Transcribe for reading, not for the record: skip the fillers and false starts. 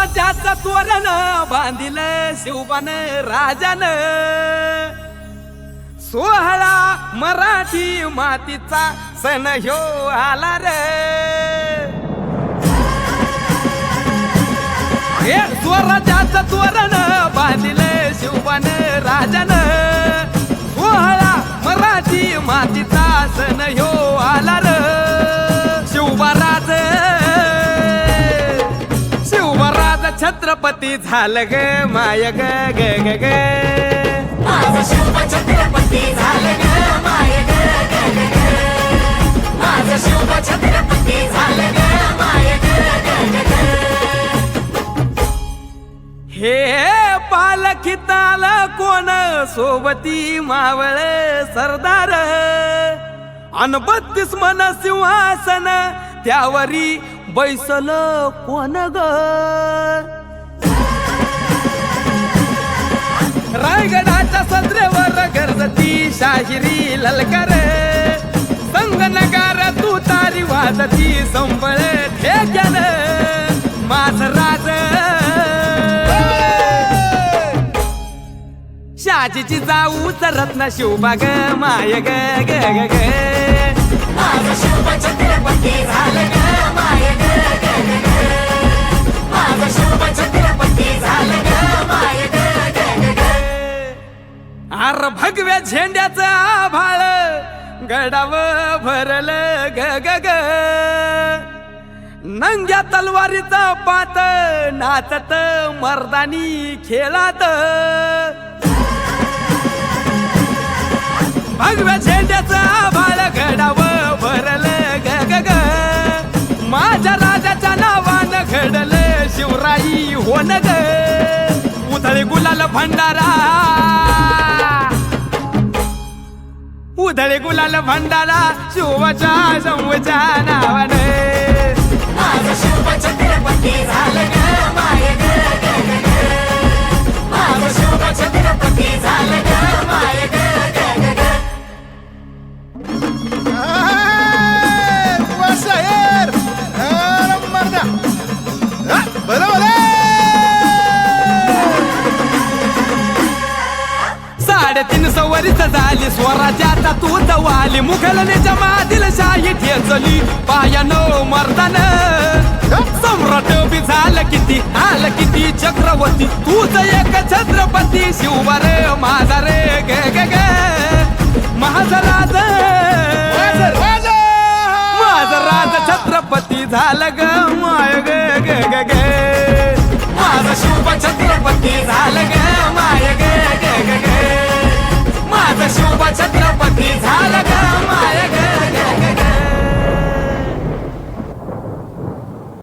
स्वराज्याचं तोरण बांधिलं शिवबान राजान, सोहळा मराठी मातीचा सण ह्यो आला रे। हे स्वराज्याचं तोरण बांधिलं शिवबान राजान, सोहळा मराठी मातीचा सण ह्यो आला रे। शिवबाराज छत्रपती झालं ग माय ग ग ग ग, माझं शिव छत्रपती झालं ग माय ग ग ग ग, माझं शिव छत्रपती झालं ग माय ग ग ग ग। हे पालखीत आलं कोण सोबती मावळ सरदार, अन 32 मन सिंहासन त्यावरी बैसल कोण ग। रायगडाच्या सदरेवर गरजती शाहिरी ललकर, संगनगार तू तारी वाजती संबळ ठेक्यान। माझ राज शाजीची जाऊच रत्न शिवबा ग माय ग ग ग ग, माझं शिव छत्रपती झालं ग माय ग ग ग ग, माझं शिव छत्रपती झालं ग माय ग ग ग ग। आर भगव्या झेंड्याचं आभाळ गडाव भरलं ग ग ग, नंग्या तलवारीचा पात नाचत मर्दानी खेळात। भगव्या झेंड्याचं आभाळ गडाव भरलं ग ग ग, माझ्या राजाच्या नावानं घडलं शिवराई होन ग। उधळे गुलाल भंडारा, उधळे गुलाल भंडारा शिवाच्या शंभूच्या नावाने। माझं शिव छत्रपती झालं ग माय ग ग ग ग, माझं शिव छत्रपती झालं ग माय ग ग ग ग। शायर मर्दा बरोबर 350 वर्ष झाली स्वराज्याचा तूच वाली, मुघलनेच्या मादील शाही ठेचली पायानो मर्दान। सम्राट बी झालं किती आलं किती चक्रवर्ती, तूच एक छत्रपती शिवबा रे माझा रे ग ग ग। माझा राज माझा राज छत्रपती झालं ग माय ग